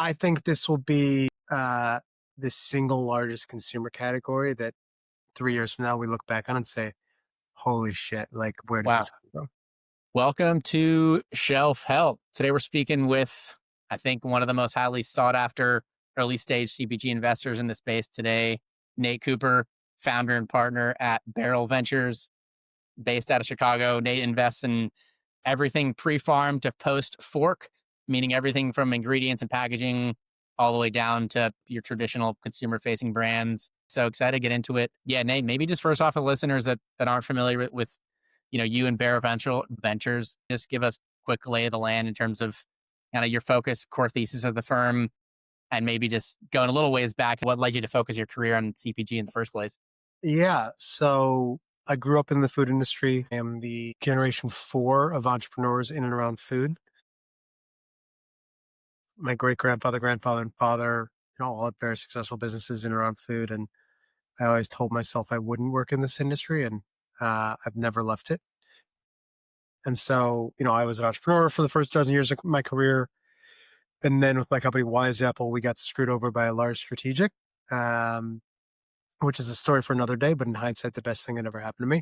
I think this will be the single largest consumer category that 3 years from now we look back on and say, holy shit, like where did Wow. this come from? Welcome to Shelf Help. Today we're speaking with, I think, one of the most highly sought after early stage CPG investors in the space today, Nate Cooper, founder and partner at Barrel Ventures, based out of Chicago. Nate invests in everything pre-farm to post-fork, meaning everything from ingredients and packaging all the way down to your traditional consumer-facing brands. So excited to get into it. Yeah, Nate, maybe just first off, for listeners that aren't familiar with you and Ventures, just give us a quick lay of the land in terms of kind of your focus, core thesis of the firm, and maybe just going a little ways back, what led you to focus your career on CPG in the first place? Yeah. So I grew up in the food industry. I am the generation four of entrepreneurs in and around food. My great grandfather, grandfather, and father, all had very successful businesses in and around food. And I always told myself I wouldn't work in this industry, and I've never left it. And so, I was an entrepreneur for the first dozen years of my career. And then with my company, Wise Apple, we got screwed over by a large strategic, um, which is a story for another day. But in hindsight, the best thing that ever happened to me,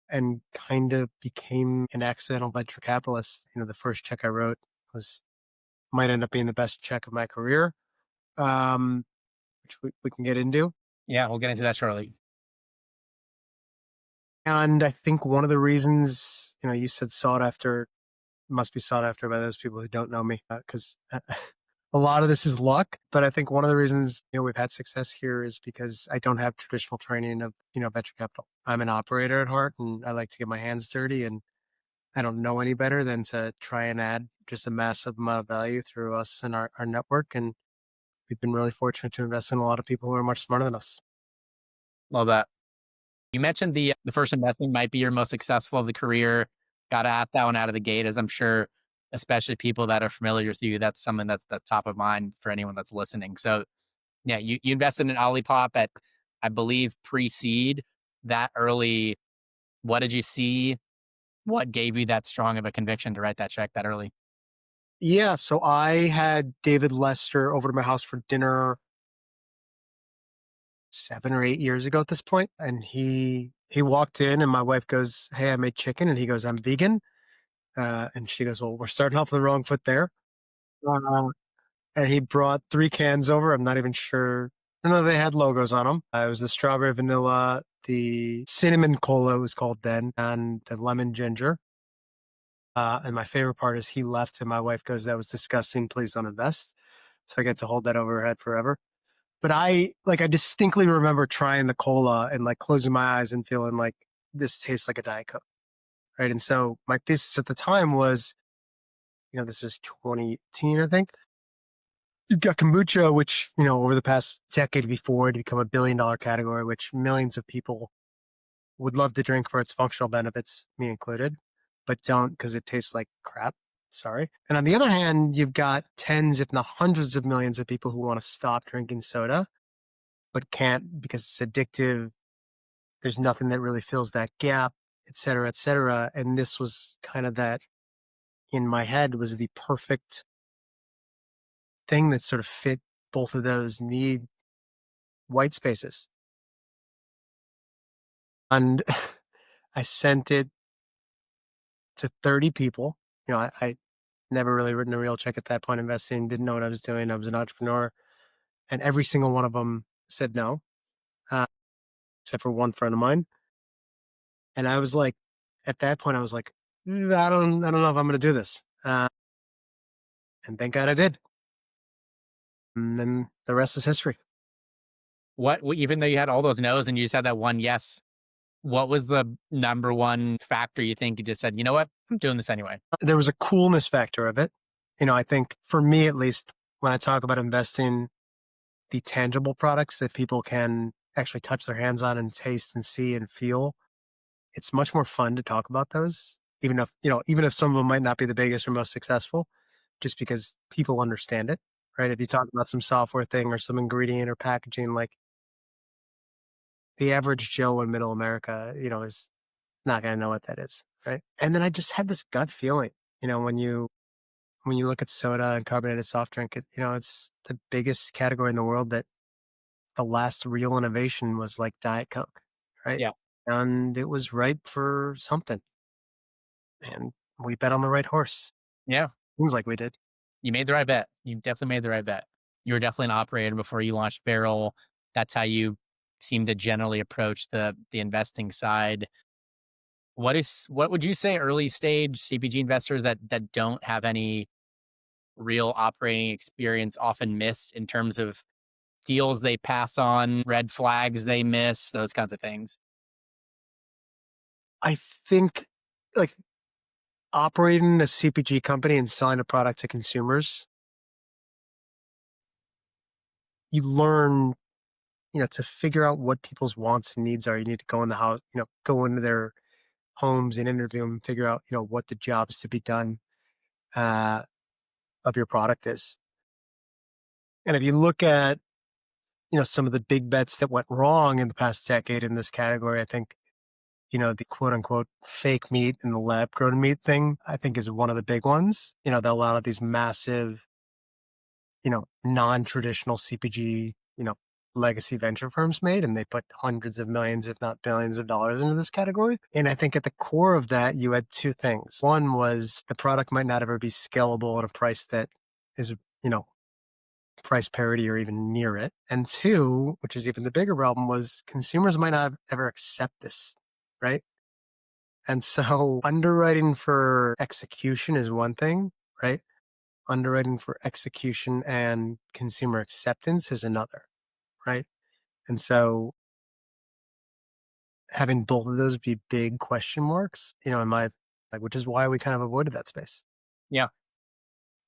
and kind of became an accidental venture capitalist. The first check I wrote might end up being the best check of my career, which we can get into. Yeah, we'll get into that shortly. And I think one of the reasons, you said sought after, must be sought after by those people who don't know me, because a lot of this is luck. But I think one of the reasons, we've had success here is because I don't have traditional training of, venture capital. I'm an operator at heart, and I like to get my hands dirty, and I don't know any better than to try and add just a massive amount of value through us and our network. And we've been really fortunate to invest in a lot of people who are much smarter than us. Love that. You mentioned the first investment might be your most successful of the career. Got to ask that one out of the gate, as I'm sure, especially people that are familiar with you, that's something that's top of mind for anyone that's listening. So, yeah, you invested in OLIPOP at, I believe, pre-seed that early. What did you see? What gave you that strong of a conviction to write that check that early? Yeah. So I had David Lester over to my house for dinner 7 or 8 years ago at this point, and he walked in, and my wife goes, "Hey, I made chicken," and he goes, "I'm vegan," and she goes, "Well, we're starting off the wrong foot there." Uh, and he brought 3 cans over. I'm not even sure. No, they had logos on them. It was the strawberry vanilla, the cinnamon cola was called then, and the lemon ginger. And my favorite part is he left, and my wife goes, "That was disgusting. Please don't invest." So I get to hold that over her head forever. But I distinctly remember trying the cola and like closing my eyes and feeling like this tastes like a Diet Coke. Right. And so my thesis at the time was, this is 2018, I think. You've got kombucha, which, over the past decade before it become $1 billion category, which millions of people would love to drink for its functional benefits, me included, but don't because it tastes like crap. Sorry. And on the other hand, you've got tens, if not hundreds of millions of people who want to stop drinking soda, but can't because it's addictive. There's nothing that really fills that gap, et cetera, et cetera. And this was kind of that in my head was the perfect thing that sort of fit both of those need white spaces. And I sent it to 30 people. I never really written a real check at that point investing, didn't know what I was doing. I was an entrepreneur. And every single one of them said no, uh, except for one friend of mine. And I was like, at that point, I was like, I don't know if I'm going to do this. And thank God I did. And then the rest is history. Even though you had all those no's and you just had that one yes, what was the number one factor you think you just said, you know what, I'm doing this anyway? There was a coolness factor of it. I think for me, at least, when I talk about investing, the tangible products that people can actually touch their hands on and taste and see and feel, it's much more fun to talk about those, even if some of them might not be the biggest or most successful, just because people understand it, right? If you talk about some software thing or some ingredient or packaging, like the average Joe in middle America, is not going to know what that is, right? And then I just had this gut feeling, when you when you look at soda and carbonated soft drink, it's the biggest category in the world that the last real innovation was like Diet Coke, right? Yeah. And it was ripe for something, and we bet on the right horse. Yeah. Seems like we did. You made the right bet. You definitely made the right bet. You were definitely an operator before you launched Barrel. That's how you seem to generally approach the investing side. What would you say early stage CPG investors that don't have any real operating experience often miss in terms of deals they pass on, red flags they miss, those kinds of things? I think, like, operating a CPG company and selling a product to consumers, you learn, to figure out what people's wants and needs are. You need to go in the house, go into their homes and interview them, figure out, what the jobs to be done uh, of your product is. And if you look at, some of the big bets that went wrong in the past decade in this category, I think, the quote unquote fake meat and the lab grown meat thing, I think is one of the big ones. That a lot of these massive, non traditional CPG, legacy venture firms made, and they put hundreds of millions, if not billions of dollars into this category. And I think at the core of that, you had two things. One was the product might not ever be scalable at a price that is, price parity or even near it. And two, which is even the bigger problem, was consumers might not ever accept this, right? And so underwriting for execution is one thing, right? Underwriting for execution and consumer acceptance is another, right? And so having both of those be big question marks, in my, like, which is why we kind of avoided that space. Yeah,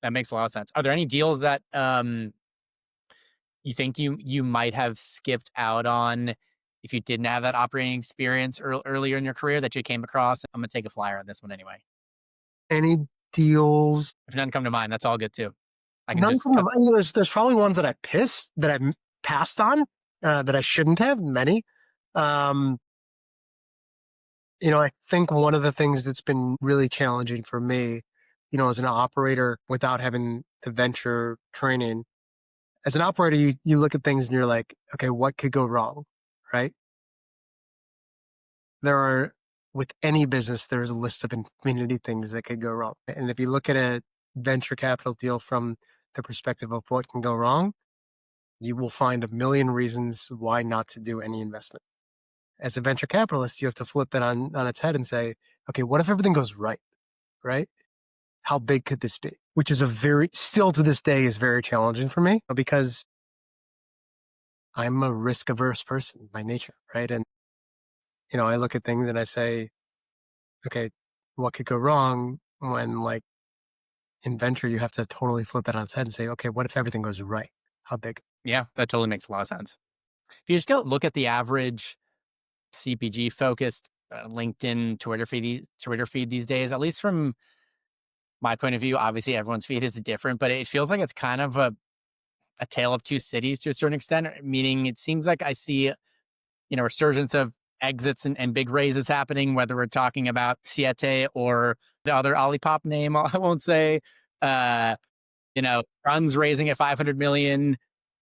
that makes a lot of sense. Are there any deals that you think you might have skipped out on if you didn't have that operating experience earlier in your career that you came across? I'm gonna take a flyer on this one anyway. Any deals? If none come to mind, that's all good too. I can None just from the cut. mind. There's probably ones that I passed on, that I shouldn't have. Many. Um, I think one of the things that's been really challenging for me, as an operator without having the venture training, as an operator, you look at things and you're like, okay, what could go wrong? Right? There are, with any business, there's a list of infinity things that could go wrong. And if you look at a venture capital deal from the perspective of what can go wrong, you will find a million reasons why not to do any investment. As a venture capitalist, you have to flip that on its head and say, okay, what if everything goes right? Right? How big could this be? Which is still to this day is very challenging for me because I'm a risk averse person by nature. Right. And, I look at things and I say, okay, what could go wrong when, like, in venture, you have to totally flip that on its head and say, okay, what if everything goes right? How big? Yeah, that totally makes a lot of sense. If you just go look at the average CPG focused LinkedIn Twitter feed these days, at least from my point of view, obviously everyone's feed is different, but it feels like it's kind of a tale of two cities to a certain extent. Meaning, it seems like I see resurgence of exits and big raises happening, whether we're talking about Siete or the other OLIPOP name I won't say. Uh, funds raising at 500 million,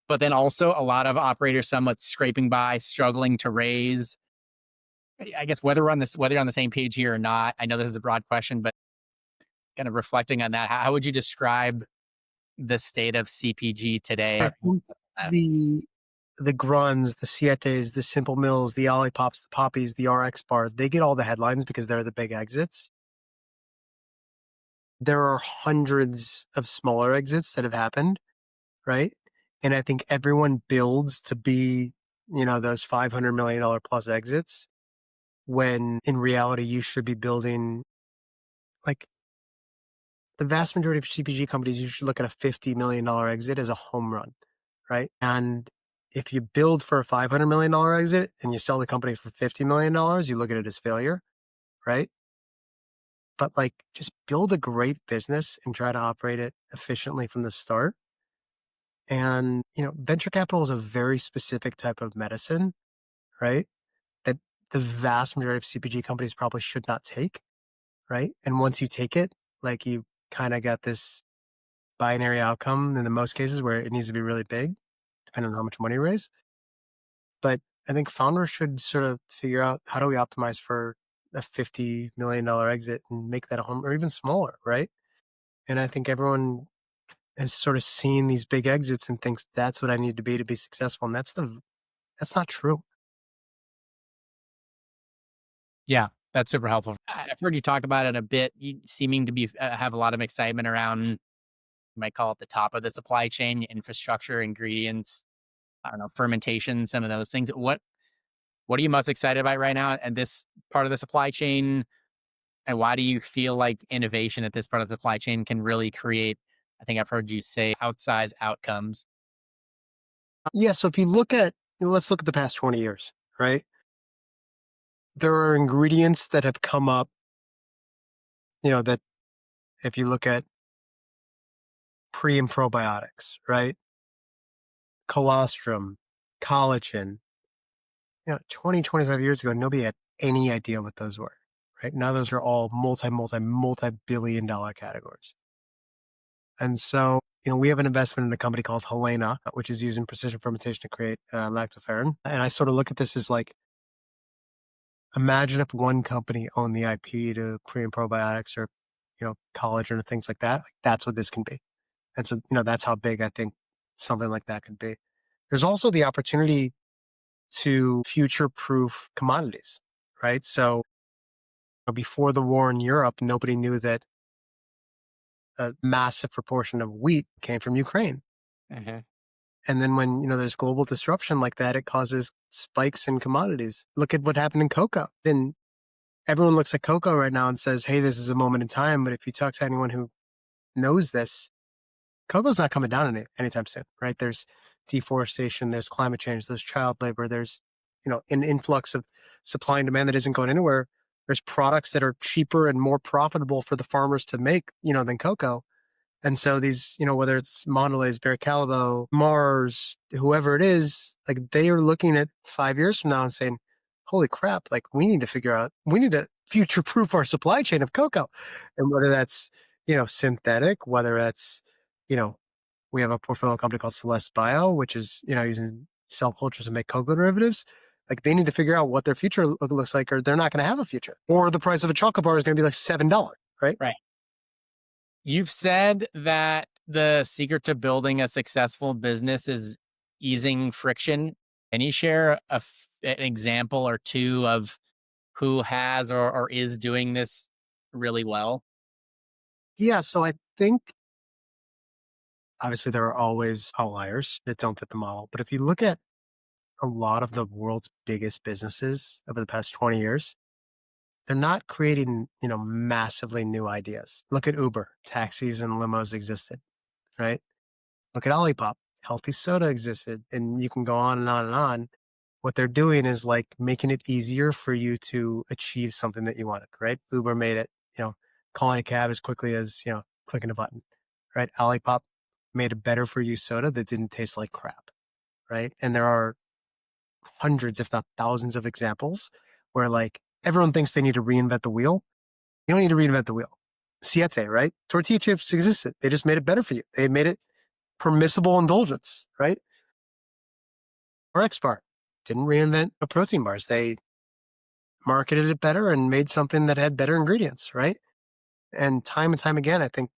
but then also a lot of operators somewhat scraping by, struggling to raise. I guess whether you're on the same page here or not, I know this is a broad question, but kind of reflecting on that, how would you describe the state of CPG I today? think the Gruns, the Sietes, the Simple Mills, the Olipops, the Poppies, the RX Bar, they get all the headlines because they're the big exits. There are hundreds of smaller exits that have happened, right? And I think everyone builds to be, those $500 million plus exits when in reality you should be building, like, the vast majority of CPG companies, you should look at a $50 million exit as a home run, right? And if you build for a $500 million exit and you sell the company for $50 million, you look at it as failure, right? But, like, just build a great business and try to operate it efficiently from the start. And, venture capital is a very specific type of medicine, right? That the vast majority of CPG companies probably should not take, right? And once you take it, like, you kind of got this binary outcome in the most cases where it needs to be really big, depending on how much money you raise. But I think founders should sort of figure out how do we optimize for a $50 million exit and make that a home or even smaller, right? And I think everyone has sort of seen these big exits and thinks that's what I need to be successful. And that's not true. Yeah, that's super helpful. I've heard you talk about it a bit. You seeming to be have a lot of excitement around, you might call it the top of the supply chain, infrastructure, ingredients, I don't know, fermentation, some of those things. What are you most excited about right now at this part of the supply chain? And why do you feel like innovation at this part of the supply chain can really create, I think I've heard you say, outsized outcomes? Yeah. So if you let's look at the past 20 years, right? There are ingredients that have come up, that if you look at pre and probiotics, right? Colostrum, collagen, 20, 25 years ago, nobody had any idea what those were, right? Now those are all multi billion dollar categories. And so, we have an investment in a company called Helena, which is using precision fermentation to create lactoferrin. And I sort of look at this as like, imagine if one company owned the IP to pre and probiotics or, collagen or things like that. Like that's what this can be. And so, that's how big I think something like that could be. There's also the opportunity to future proof commodities, right? So before the war in Europe, nobody knew that a massive proportion of wheat came from Ukraine. Mhm. And then when, there's global disruption like that, it causes spikes in commodities. Look at what happened in cocoa. And everyone looks at cocoa right now and says, hey, this is a moment in time. But if you talk to anyone who knows this, cocoa's not coming down anytime soon, right? There's deforestation, there's climate change, there's child labor, there's, an influx of supply and demand that isn't going anywhere. There's products that are cheaper and more profitable for the farmers to make, than cocoa. And so these, whether it's Mondelez, Bear Calabo, Mars, whoever it is, like they are looking at 5 years from now and saying, holy crap, like we need to future proof our supply chain of cocoa. And whether that's, synthetic, whether that's, you know, we have a portfolio company called Celeste Bio, which is, using cell cultures to make cocoa derivatives. Like they need to figure out what their future looks like, or they're not going to have a future. Or the price of a chocolate bar is going to be like $7, right? Right. You've said that the secret to building a successful business is easing friction. Can you share an example or two of who has or is doing this really well? Yeah. So I think obviously there are always outliers that don't fit the model. But if you look at a lot of the world's biggest businesses over the past 20 years, they're not creating, massively new ideas. Look at Uber, taxis and limos existed, right? Look at Olipop, healthy soda existed, and you can go on and on and on. What they're doing is like making it easier for you to achieve something that you wanted, right? Uber made it, calling a cab as quickly as, clicking a button, right? Olipop made a better for you soda that didn't taste like crap, right? And there are hundreds, if not thousands of examples where like everyone thinks they need to reinvent the wheel. You don't need to reinvent the wheel. Siete, right? Tortilla chips existed. They just made it better for you. They made it permissible indulgence, right? Or X bar didn't reinvent the protein bars. They marketed it better and made something that had better ingredients, right? And time again, I think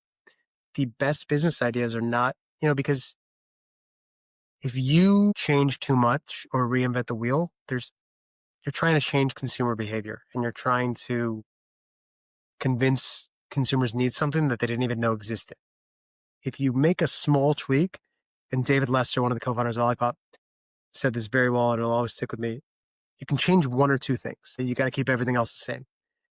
the best business ideas are not, because if you change too much or reinvent the wheel, you're trying to change consumer behavior and you're trying to convince consumers need something that they didn't even know existed. If you make a small tweak, and David Lester, one of the co-founders of Olipop, said this very well, and it'll always stick with me. You can change one or two things. You got to keep everything else the same.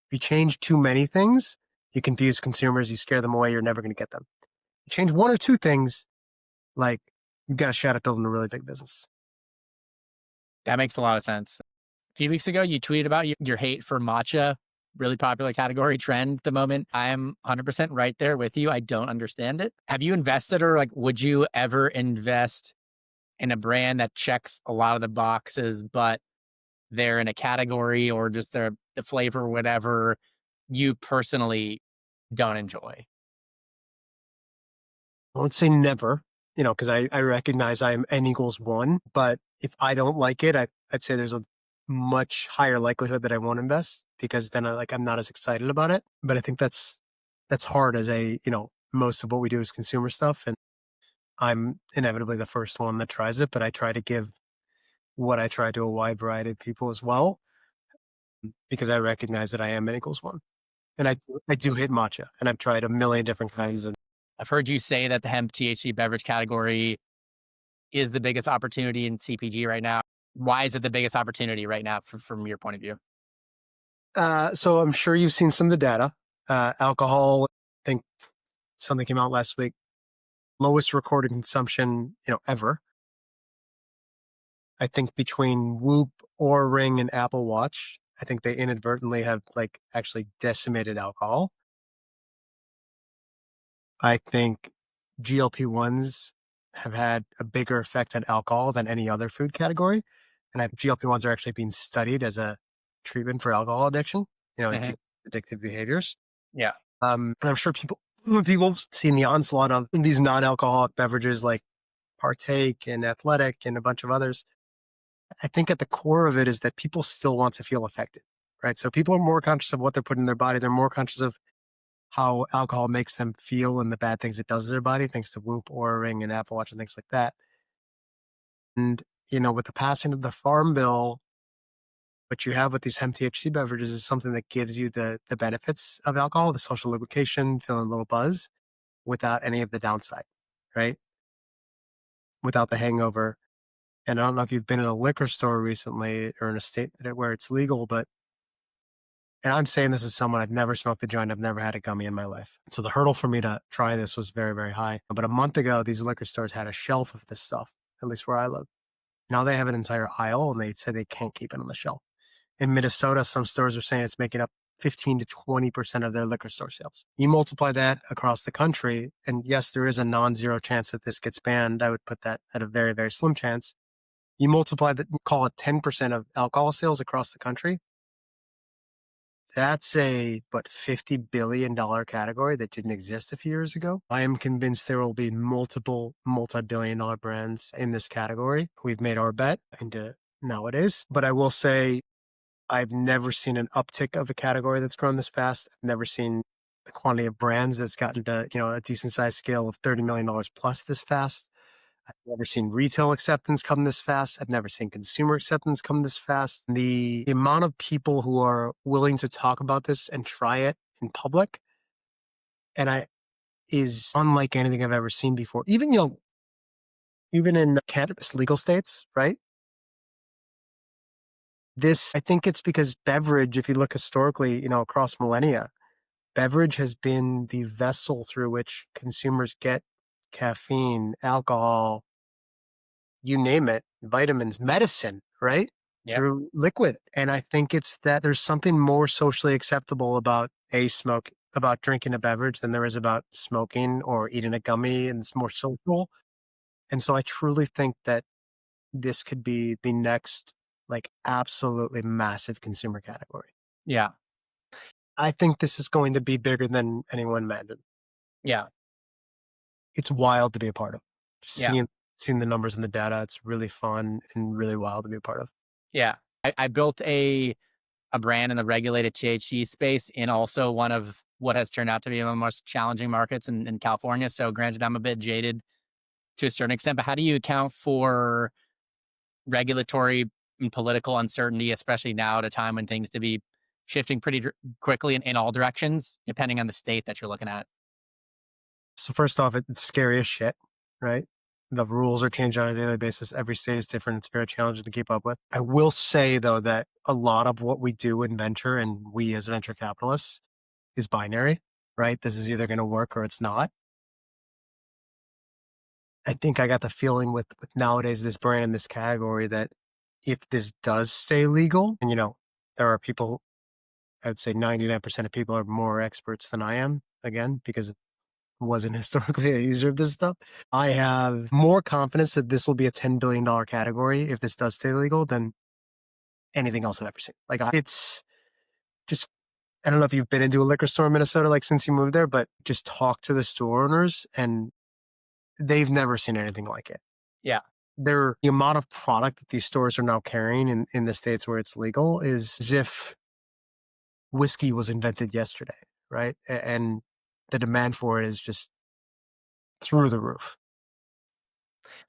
If you change too many things, you confuse consumers, you scare them away, you're never going to get them. You change one or two things, like you've got a shot at building a really big business. That makes a lot of sense. A few weeks ago, you tweeted about your hate for matcha, really popular category trend at the moment. I am 100% right there with you. I don't understand it. Have you invested or like, would you ever invest in a brand that checks a lot of the boxes, but they're in a category or just the flavor, whatever you personally don't enjoy? I won't say never, because I recognize I'm n equals one. But if I don't like it, I'd say there's a much higher likelihood that I won't invest because then I'm not as excited about it. But I think that's hard as most of what we do is consumer stuff. And I'm inevitably the first one that tries it, but I try to give what I try to a wide variety of people as well because I recognize that I am n equals one. And I do hate matcha, and I've tried a million different kinds. And I've heard you say that the hemp THC beverage category is the biggest opportunity in CPG right now. Why is it the biggest opportunity right now from your point of view? so I'm sure you've seen some of the data. Alcohol, I think something came out last week, lowest recorded consumption, ever. I think between Whoop, Oura Ring, and Apple Watch, I think they inadvertently have actually decimated alcohol. I think GLP-1s have had a bigger effect on alcohol than any other food category. And GLP-1s are actually being studied as a treatment for alcohol addiction, Mhm. addictive behaviors. Yeah. And I'm sure people seen the onslaught of these non-alcoholic beverages like Partake and Athletic and a bunch of others. I think at the core of it is that people still want to feel affected, right? So people are more conscious of what they're putting in their body. They're more conscious of how alcohol makes them feel and the bad things it does to their body, thanks to Whoop, Oura Ring, and Apple Watch and things like that. And with the passing of the Farm Bill, what you have with these hemp THC beverages is something that gives you the benefits of alcohol, the social lubrication, feeling a little buzz, without any of the downside, right? Without the hangover. And I don't know if you've been in a liquor store recently or in a state where it's legal, but and I'm saying this as someone I've never smoked a joint, I've never had a gummy in my life. So the hurdle for me to try this was very, very high. But a month ago, these liquor stores had a shelf of this stuff, at least where I live. Now they have an entire aisle and they said they can't keep it on the shelf. In Minnesota, some stores are saying it's making up 15 to 20% of their liquor store sales. You multiply that across the country, and yes, there is a non zero chance that this gets banned. I would put that at a very, very slim chance. You multiply that, call it 10% of alcohol sales across the country. That's a $50 billion category that didn't exist a few years ago. I am convinced there will be multiple multi-billion-dollar brands in this category. We've made our bet into nowadays, but I will say I've never seen an uptick of a category that's grown this fast. I've never seen the quantity of brands that's gotten to a decent sized scale of $30 million plus this fast. I've never seen retail acceptance come this fast. I've never seen consumer acceptance come this fast. The amount of people who are willing to talk about this and try it in public and I is unlike anything I've ever seen before. Even in cannabis legal states, right? This I think it's because beverage, if you look historically, across millennia, beverage has been the vessel through which consumers get caffeine, alcohol, you name it, vitamins, medicine, right? Yep. Through liquid. And I think it's that there's something more socially acceptable about drinking a beverage than there is about smoking or eating a gummy, and it's more social. And so I truly think that this could be the next absolutely massive consumer category. Yeah. I think this is going to be bigger than anyone imagined. Yeah. It's wild to be a part of. Just Yeah. seeing the numbers and the data, it's really fun and really wild to be a part of. Yeah. I built a brand in the regulated THC space in also one of what has turned out to be one of the most challenging markets in California. So granted, I'm a bit jaded to a certain extent, but how do you account for regulatory and political uncertainty, especially now at a time when things to be shifting pretty quickly in all directions, depending on the state that you're looking at? So first off, it's scary as shit, right? The rules are changing on a daily basis. Every state is different. It's very challenging to keep up with. I will say though that a lot of what we do in venture and we as venture capitalists is binary, right? This is either going to work or it's not. I think I got the feeling with nowadays this brand in this category that if this does stay legal, and there are people, I'd say 99% of people are more experts than I am, again, because wasn't historically a user of this stuff. I have more confidence that this will be a $10 billion category if this does stay legal than anything else I've ever seen. It's just, I don't know if you've been into a liquor store in Minnesota, since you moved there, but just talk to the store owners and they've never seen anything like it. Yeah. The amount of product that these stores are now carrying in the states where it's legal is as if whiskey was invented yesterday, right? And the demand for it is just through the roof.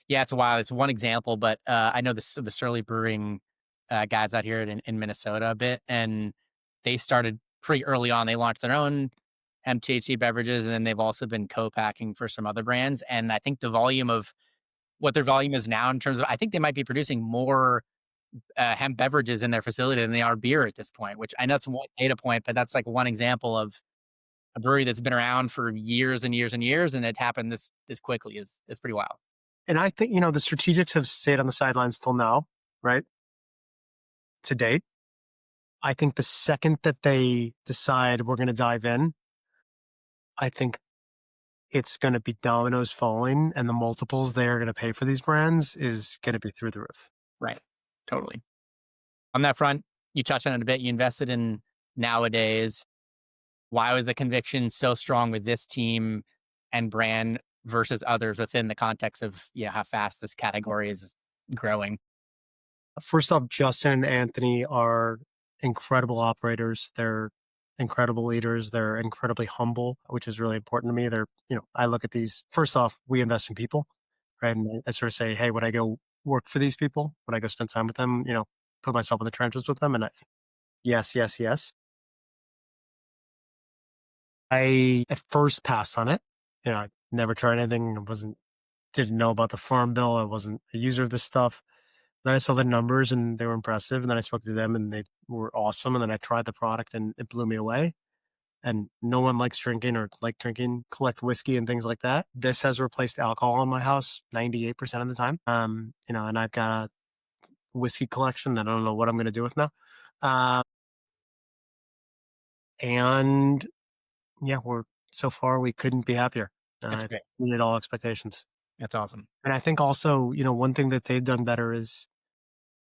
Yeah, it's wild. It's one example, but I know the Surly Brewing guys out here in Minnesota a bit, and they started pretty early on. They launched their own hemp THC beverages, and then they've also been co-packing for some other brands. And I think the volume of what their volume is now in terms of, I think they might be producing more hemp beverages in their facility than they are beer at this point. Which I know it's one data point, but that's like one example of a brewery that's been around for years and years and years, and it happened this quickly. Is pretty wild. And I think, the strategics have stayed on the sidelines till now, right? To date. I think the second that they decide we're going to dive in, I think it's going to be dominoes falling and the multiples they are going to pay for these brands is going to be through the roof. Right. Totally. On that front, you touched on it a bit. You invested in nowadays. Why was the conviction so strong with this team and brand versus others within the context of how fast this category is growing? First off, Justin and Anthony are incredible operators. They're incredible leaders. They're incredibly humble, which is really important to me. I look at these, first off, we invest in people, right? And I sort of say, hey, would I go work for these people? Would I go spend time with them? Put myself in the trenches with them? Yes, yes, yes. I at first passed on it. I never tried anything. Didn't know about the farm bill. I wasn't a user of this stuff. Then I saw the numbers and they were impressive. And then I spoke to them and they were awesome. And then I tried the product and it blew me away. And no one likes drinking or like drinking, collect whiskey and things like that. This has replaced alcohol in my house 98% of the time. And I've got a whiskey collection that I don't know what I'm going to do with now. Uh, and yeah, so far we couldn't be happier. That's I great. exceeded all expectations. That's awesome. And I think also, one thing that they've done better is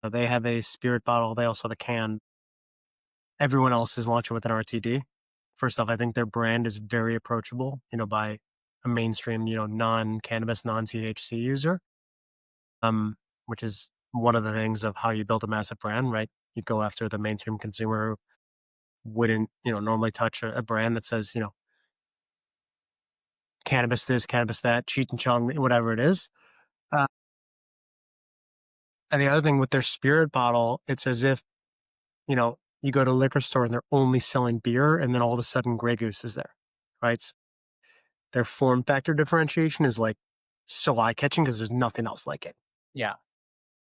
they have a spirit bottle. They also have a can. Everyone else is launching with an RTD. First off, I think their brand is very approachable, by a mainstream, non-cannabis, non-THC user, um, which is one of the things of how you build a massive brand, right? You go after the mainstream consumer who wouldn't, normally touch a brand that says, cannabis this, cannabis that, Cheech and Chong, whatever it is. Uh, and the other thing with their spirit bottle, it's as if, you go to a liquor store and they're only selling beer, and then all of a sudden Grey Goose is there, right? Their form factor differentiation is like so eye catching because there's nothing else like it. Yeah.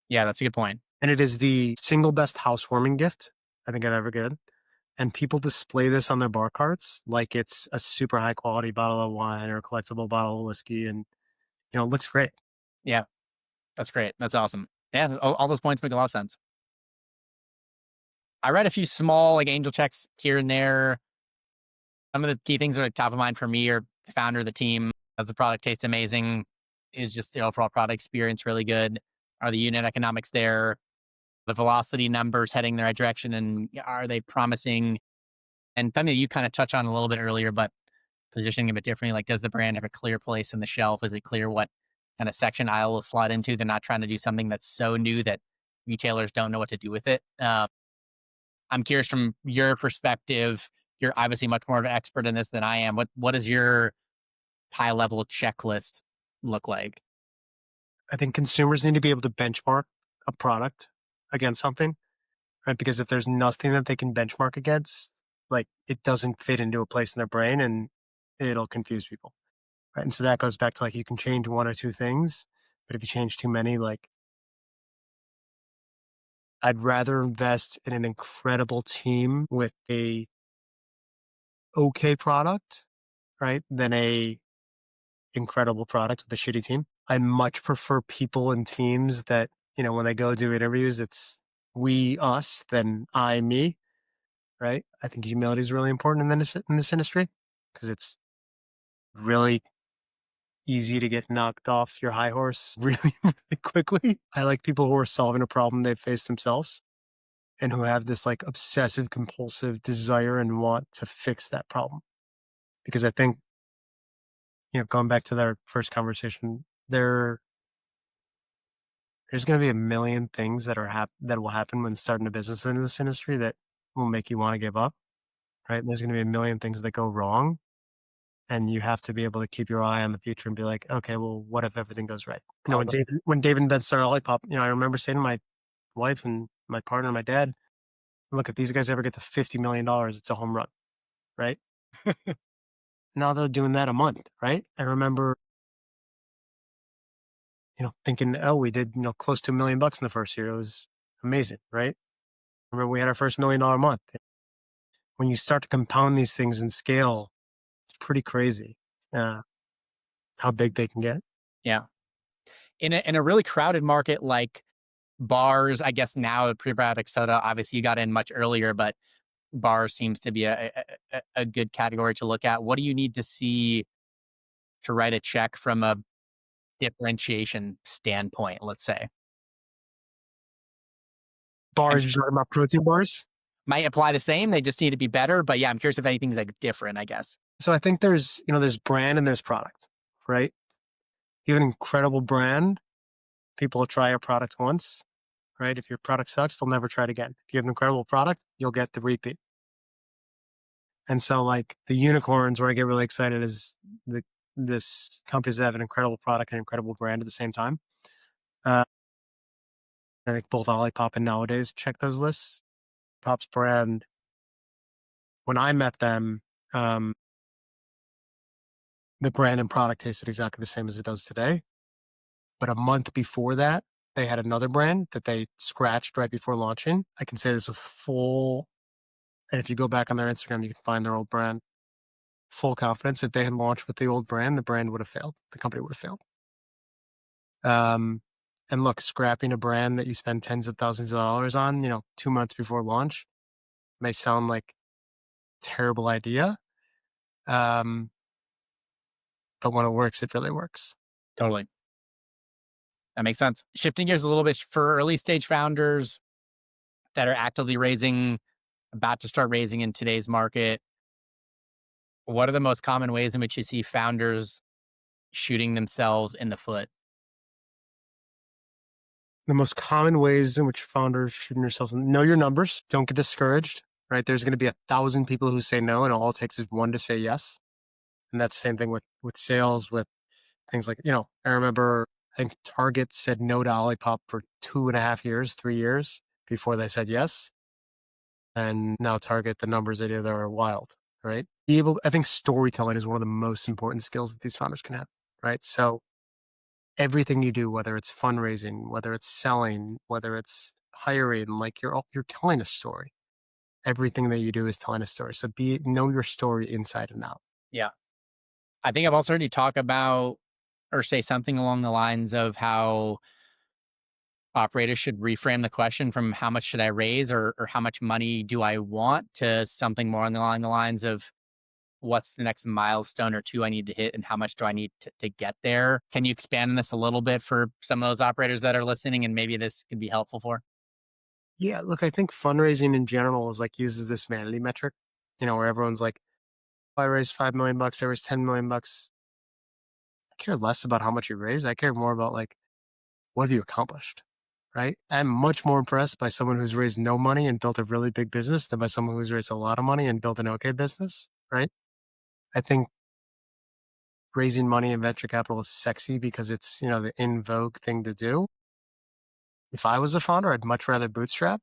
Yeah, that's a good point. And it is the single best housewarming gift I think I've ever given. And people display this on their bar carts like it's a super high quality bottle of wine or a collectible bottle of whiskey. And, it looks great. Yeah, that's great. That's awesome. Yeah, all those points make a lot of sense. I read a few small like angel checks here and there. Some of the key things that are top of mind for me are the founder of the team. Does the product taste amazing? Is just the overall product experience really good? Are the unit economics there? The velocity numbers heading the right direction? And are they promising? And something that you kind of touched on a little bit earlier, but positioning a bit differently. Like, does the brand have a clear place in the shelf? Is it clear what kind of section aisle will slide into? They're not trying to do something that's so new that retailers don't know what to do with it. I'm curious from your perspective. You're obviously much more of an expert in this than I am. What does your high level checklist look like? I think consumers need to be able to benchmark a product against something, right? Because if there's nothing that they can benchmark against, like it doesn't fit into a place in their brain and it'll confuse people. Right. And so that goes back to like you can change one or two things, but if you change too many, like I'd rather invest in an incredible team with a okay product, right, than a incredible product with a shitty team. I much prefer people and teams that, when they go do interviews, it's we, us, than I, me, right? I think humility is really important in this industry because it's really easy to get knocked off your high horse really, really quickly. I like people who are solving a problem they've faced themselves and who have this like obsessive compulsive desire and want to fix that problem. Because I think going back to their first conversation, there's going to be a million things that will happen when starting a business in this industry that will make you want to give up, right? There's going to be a million things that go wrong, and you have to be able to keep your eye on the future and be like, okay, well, what if everything goes right? When David and Ben started Olipop, I remember saying to my wife and my partner, and my dad, look, if these guys ever get to $50 million, it's a home run, right? Now they're doing that a month, right? I remember, thinking, oh, we did, close to $1 million in the first year. It was amazing, right? I remember we had our first $1 million month. When you start to compound these things in scale, it's pretty crazy uh, how big they can get. Yeah. In a really crowded market like bars, I guess now prebiotic soda, obviously you got in much earlier, but bars seems to be a good category to look at. What do you need to see to write a check from a differentiation standpoint, let's say? I'm Bars, you're sure talking about protein bars. might apply the same. They just need to be better. But yeah, I'm curious if anything's like different, I guess. So I think there's brand and there's product, right? You have an incredible brand. People will try your product once, right? If your product sucks, they'll never try it again. If you have an incredible product, you'll get the repeat. And so, like the unicorns, where I get really excited is the this companies that have an incredible product and incredible brand at the same time. Uh, I think both Olipop and Nowadays check those lists. Pop's brand, when I met them, um, the brand and product tasted exactly the same as it does today. But a month before that, they had another brand that they scratched right before launching. I can say this with full, and if you go back on their Instagram, you can find their old brand. Full confidence. If they had launched with the old brand, the brand would have failed. The company would have failed. Um, and look, scrapping a brand that you spend tens of thousands of dollars on, 2 months before launch may sound like a terrible idea. Um, but when it works, it really works. Totally. That makes sense. Shifting gears a little bit for early stage founders that are actively raising, about to start raising in today's market, what are the most common ways in which you see founders shooting themselves in the foot? The most common ways in which founders shooting themselves, know your numbers. Don't get discouraged, right? There's going to be 1,000 people who say no, and all it takes is one to say yes. And that's the same thing with sales, with things like, I remember, I think Target said no to Olipop for 2.5 years, 3 years before they said yes. And now Target, the numbers they do there are wild, right? I think storytelling is one of the most important skills that these founders can have, right? So everything you do, whether it's fundraising, whether it's selling, whether it's hiring, like you're telling a story. Everything that you do is telling a story. So know your story inside and out. Yeah. I think I've also heard you talk about or say something along the lines of how operators should reframe the question from how much should I raise or how much money do I want to something more along the lines of what's the next milestone or two I need to hit and how much do I need to get there? Can you expand on this a little bit for some of those operators that are listening and maybe this could be helpful for? Yeah, look, I think fundraising in general is like uses this vanity metric, where everyone's like, "Oh, I raised $5 million, I raised $10 million." I care less about how much you raise. I care more about like, what have you accomplished? Right? I'm much more impressed by someone who's raised no money and built a really big business than by someone who's raised a lot of money and built an okay business. Right? I think raising money in venture capital is sexy because it's, the in vogue thing to do. If I was a founder, I'd much rather bootstrap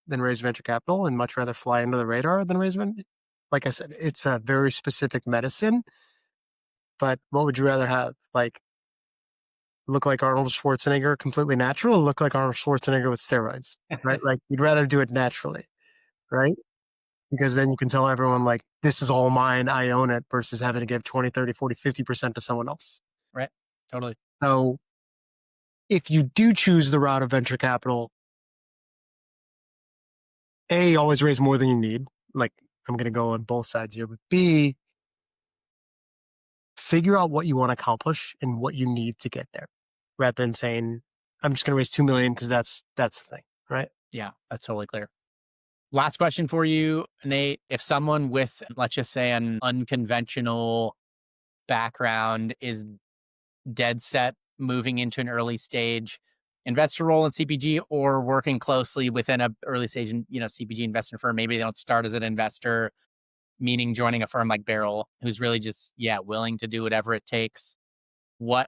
than raise venture capital and much rather fly under the radar than raise venture. Like I said, it's a very specific medicine, but what would you rather have? Like look like Arnold Schwarzenegger completely natural, or look like Arnold Schwarzenegger with steroids, right? Like you'd rather do it naturally, right? Because then you can tell everyone like, this is all mine, I own it, versus having to give 20, 30, 40, 50% to someone else. Right. Totally. So if you do choose the route of venture capital, A, always raise more than you need. Like I'm going to go on both sides here, but B, figure out what you want to accomplish and what you need to get there rather than saying, I'm just going to raise 2 million because that's the thing, right? Yeah, that's totally clear. Last question for you, Nate. If someone with, let's just say, an unconventional background is dead set moving into an early stage investor role in CPG or working closely within a early stage, CPG investor firm. Maybe they don't start as an investor, meaning joining a firm like Barrel, who's really just, yeah, willing to do whatever it takes. What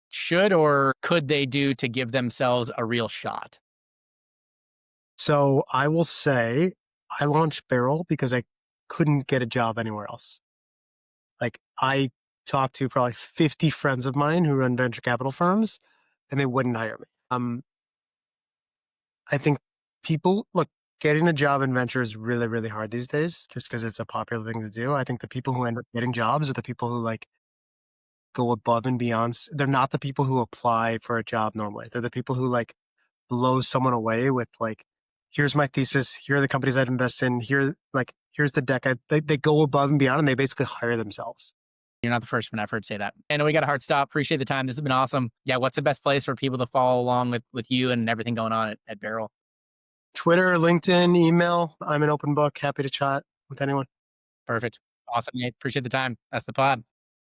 should or could they do to give themselves a real shot? So I will say I launched Barrel because I couldn't get a job anywhere else. Like I talked to probably 50 friends of mine who run venture capital firms and they wouldn't hire me. I think people look, getting a job in venture is really, really hard these days just because it's a popular thing to do. I think the people who end up getting jobs are the people who like go above and beyond. They're not the people who apply for a job normally. They're the people who like blow someone away with like, here's my thesis, here are the companies I'd invest in, here's the deck. They go above and beyond and they basically hire themselves. You're not the first one I've heard say that. I know we got a hard stop. Appreciate the time. This has been awesome. Yeah, what's the best place for people to follow along with you and everything going on at Barrel? Twitter, LinkedIn, email. I'm an open book. Happy to chat with anyone. Perfect. Awesome, Nate. Appreciate the time. That's the pod.